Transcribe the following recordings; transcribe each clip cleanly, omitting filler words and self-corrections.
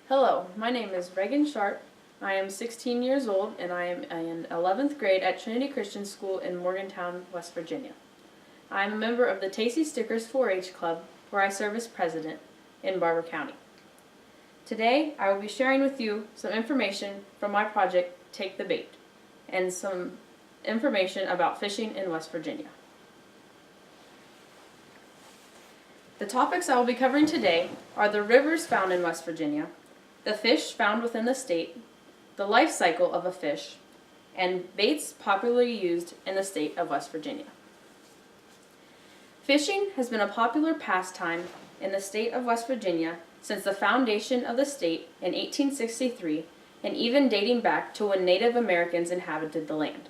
Hello, my name is Reagan. I am 16 years old and I am in 11th grade at Trinity Christian School in Morgantown, West Virginia. I am a member of the Tasty Stickers 4-H Club, where I serve as president in Barber County. Today, I will be sharing with you some information from my project, Take the Bait, and some information about fishing in West Virginia. The topics I will be covering today are the rivers found in West Virginia, the fish found within the state, the life cycle of a fish, and baits popularly used in the state of West Virginia. Fishing has been a popular pastime in the state of West Virginia since the foundation of the state in 1863, and even dating back to when Native Americans inhabited the land.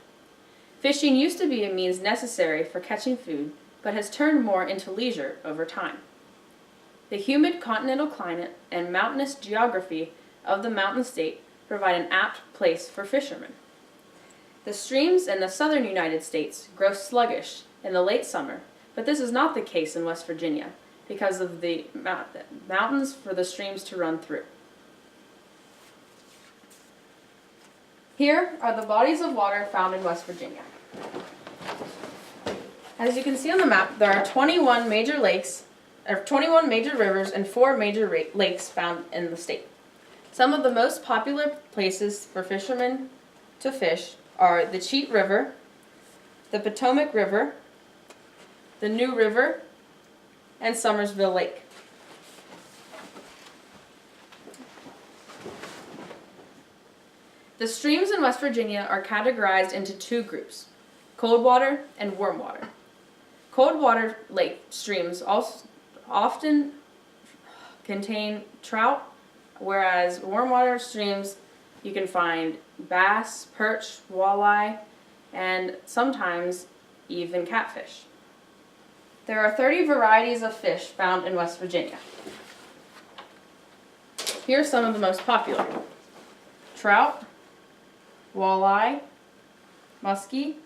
Fishing used to be a means necessary for catching food, but has turned more into leisure over time. The humid continental climate and mountainous geography of the mountain state provide an apt place for fishermen. The streams in the southern United States grow sluggish in the late summer, but this is not the case in West Virginia because of the mountains for the streams to run through. Here are the bodies of water found in West Virginia. As you can see on the map, there are 21 major rivers and 4 major lakes found in the state. Some of the most popular places for fishermen to fish are the Cheat River, the Potomac River, the New River, and Summersville Lake. The streams in West Virginia are categorized into 2 groups, cold water and warm water. Cold water lake streams also often contain trout, whereas warm water streams you can find bass, perch, walleye, and sometimes even catfish. There are 30 varieties of fish found in West Virginia. Here are some of the most popular: trout, walleye, muskie,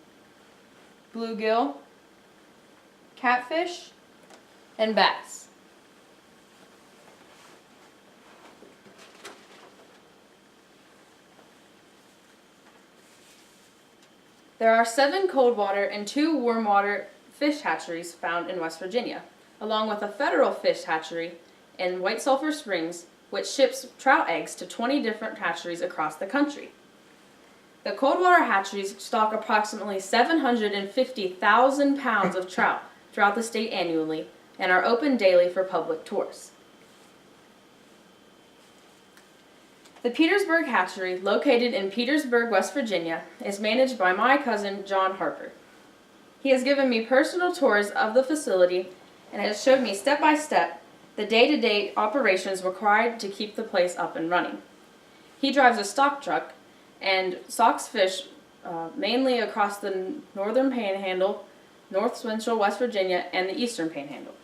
bluegill, catfish, and bass. There are 7 cold water and 2 warm water fish hatcheries found in West Virginia, along with a federal fish hatchery in White Sulphur Springs, which ships trout eggs to 20 different hatcheries across the country. The cold water hatcheries stock approximately 750,000 pounds of trout throughout the state annually and are open daily for public tours. The Petersburg Hatchery, located in Petersburg, West Virginia, is managed by my cousin, John Harper. He has given me personal tours of the facility and has showed me step by step the day-to-day operations required to keep the place up and running. He drives a stock truck and stocks fish mainly across the northern panhandle, north central West Virginia, and the eastern panhandle.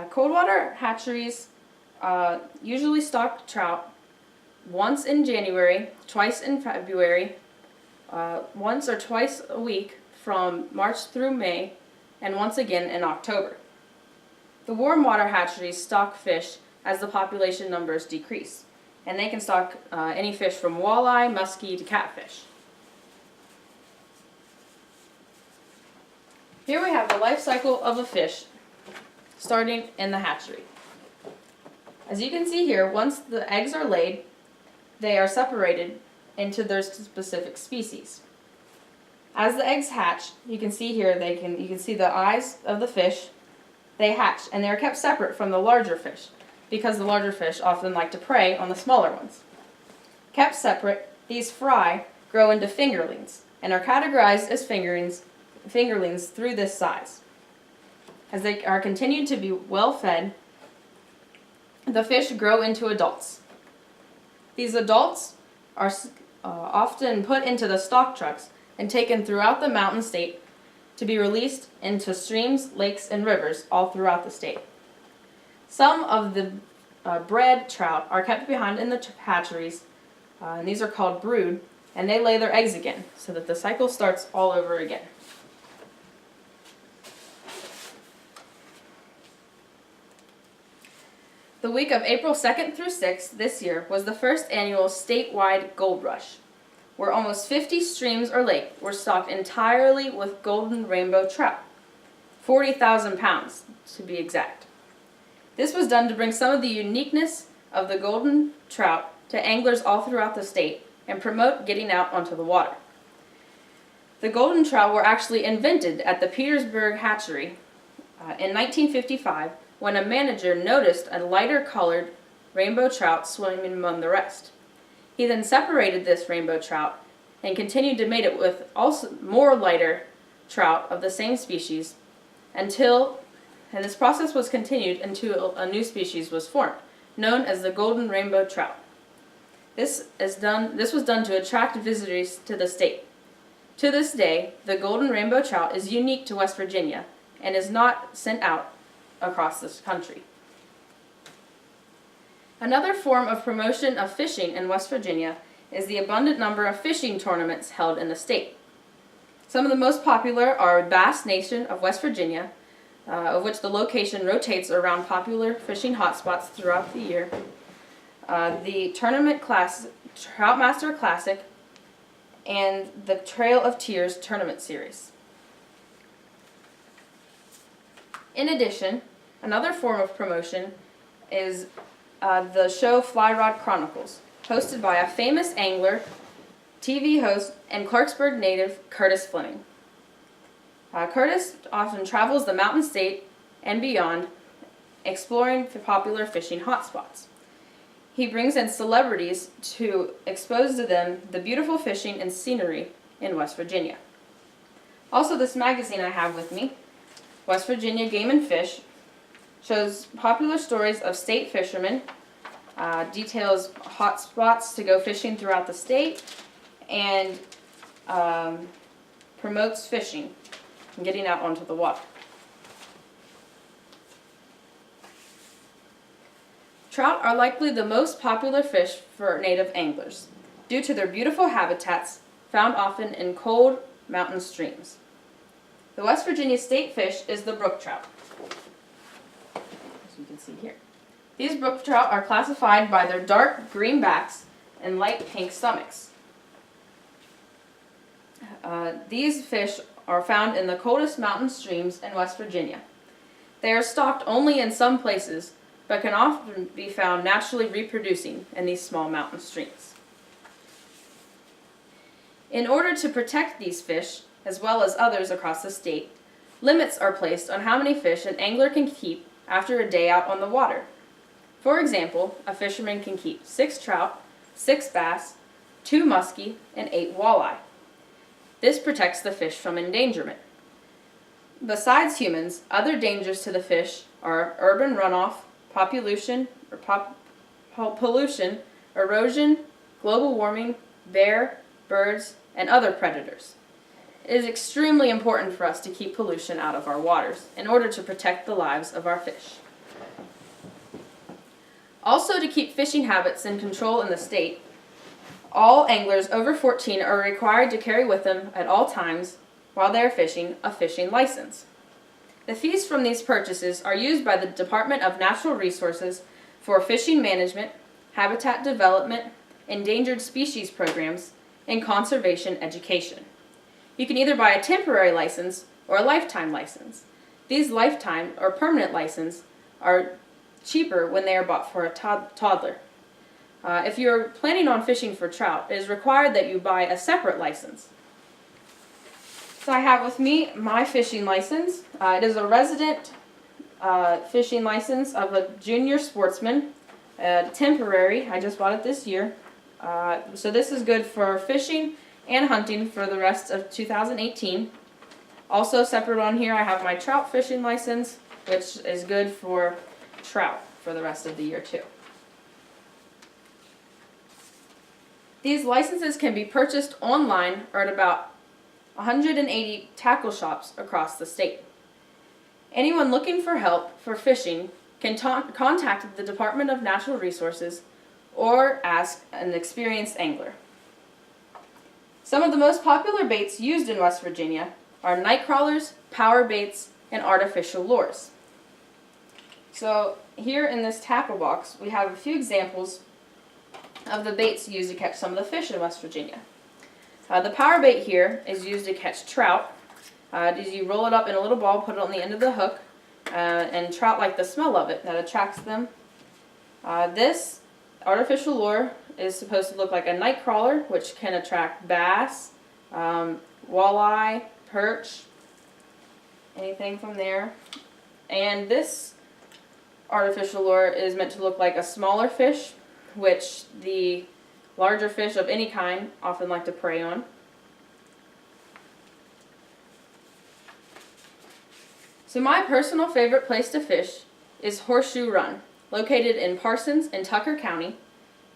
Cold water hatcheries usually stock trout once in January, twice in February, once or twice a week from March through May, and once again in October. The warm water hatcheries stock fish as the population numbers decrease, and they can stock any fish from walleye, muskie, to catfish. Here we have the life cycle of a fish, starting in the hatchery. As you can see here, once the eggs are laid, they are separated into their specific species. As the eggs hatch, you can see here, you can see the eyes of the fish. They hatch, and they are kept separate from the larger fish, because the larger fish often like to prey on the smaller ones. Kept separate, these fry grow into fingerlings, and are categorized as fingerlings through this size. As they are continued to be well fed, the fish grow into adults. These adults are often put into the stock trucks and taken throughout the mountain state to be released into streams, lakes, and rivers all throughout the state. Some of the bred trout are kept behind in the hatcheries, and these are called brood, and they lay their eggs again so that the cycle starts all over again. The week of April 2nd through 6th this year was the first annual statewide gold rush, where almost 50 streams or lakes were stocked entirely with golden rainbow trout, 40,000 pounds to be exact. This was done to bring some of the uniqueness of the golden trout to anglers all throughout the state and promote getting out onto the water. The golden trout were actually invented at the Petersburg hatchery in 1955 when a manager noticed a lighter colored rainbow trout swimming among the rest. He then separated this rainbow trout and continued to mate it with also more lighter trout of the same species and this process was continued until a new species was formed, known as the golden rainbow trout. This was done to attract visitors to the state. To this day, the golden rainbow trout is unique to West Virginia and is not sent out across this country. Another form of promotion of fishing in West Virginia is the abundant number of fishing tournaments held in the state. Some of the most popular are Bass Nation of West Virginia, of which the location rotates around popular fishing hotspots throughout the year, the Tournament Class, Troutmaster Classic, and the Trail of Tears Tournament Series. In addition, another form of promotion is the show Fly Rod Chronicles, hosted by a famous angler, TV host, and Clarksburg native Curtis Fleming. Curtis often travels the Mountain State and beyond, exploring the popular fishing hotspots. He brings in celebrities to expose to them the beautiful fishing and scenery in West Virginia. Also, this magazine I have with me, West Virginia Game and Fish, shows popular stories of state fishermen, details hot spots to go fishing throughout the state, and promotes fishing and getting out onto the water. Trout are likely the most popular fish for native anglers due to their beautiful habitats found often in cold mountain streams. The West Virginia state fish is the brook trout, as you can see here. These brook trout are classified by their dark green backs and light pink stomachs. These fish are found in the coldest mountain streams in West Virginia. They are stocked only in some places, but can often be found naturally reproducing in these small mountain streams. In order to protect these fish, as well as others across the state, limits are placed on how many fish an angler can keep after a day out on the water. For example, a fisherman can keep 6 trout, 6 bass, 2 muskie, and 8 walleye. This protects the fish from endangerment. Besides humans, other dangers to the fish are urban runoff, pollution, erosion, global warming, bear, birds, and other predators. It is extremely important for us to keep pollution out of our waters in order to protect the lives of our fish. Also, to keep fishing habits in control in the state, all anglers over 14 are required to carry with them at all times while they are fishing a fishing license. The fees from these purchases are used by the Department of Natural Resources for fishing management, habitat development, endangered species programs, and conservation education. You can either buy a temporary license or a lifetime license. These lifetime or permanent licenses are cheaper when they are bought for a toddler. If you're planning on fishing for trout, it is required that you buy a separate license. So I have with me my fishing license. It is a resident fishing license of a junior sportsman, temporary. I just bought it this year. So this is good for fishing and hunting for the rest of 2018. Also separate on here I have my trout fishing license, which is good for trout for the rest of the year too. These licenses can be purchased online or at about 180 tackle shops across the state. Anyone looking for help for fishing can contact the Department of Natural Resources or ask an experienced angler. Some of the most popular baits used in West Virginia are night crawlers, power baits, and artificial lures. So here in this tackle box, we have a few examples of the baits used to catch some of the fish in West Virginia. The power bait here is used to catch trout. You roll it up in a little ball, put it on the end of the hook, and trout like the smell of it. That attracts them. This artificial lure is supposed to look like a night crawler, which can attract bass, walleye, perch, anything from there. And this artificial lure is meant to look like a smaller fish, which the larger fish of any kind often like to prey on. So my personal favorite place to fish is Horseshoe Run, located in Parsons and Tucker County,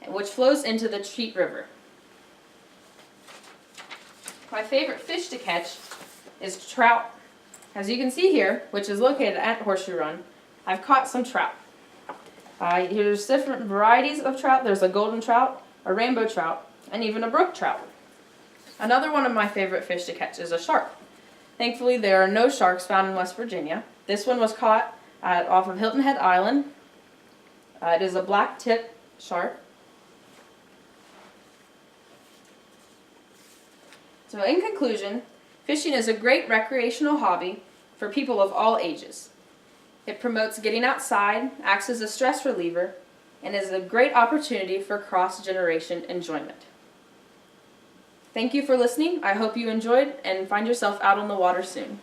which flows into the Cheat River. My favorite fish to catch is trout. As you can see here, which is located at Horseshoe Run, I've caught some trout. Here's different varieties of trout. There's a golden trout, a rainbow trout, and even a brook trout. Another one of my favorite fish to catch is a shark. Thankfully, there are no sharks found in West Virginia. This one was caught off of Hilton Head Island. It is a black tip shark. So in conclusion, fishing is a great recreational hobby for people of all ages. It promotes getting outside, acts as a stress reliever, and is a great opportunity for cross-generation enjoyment. Thank you for listening. I hope you enjoyed and find yourself out on the water soon.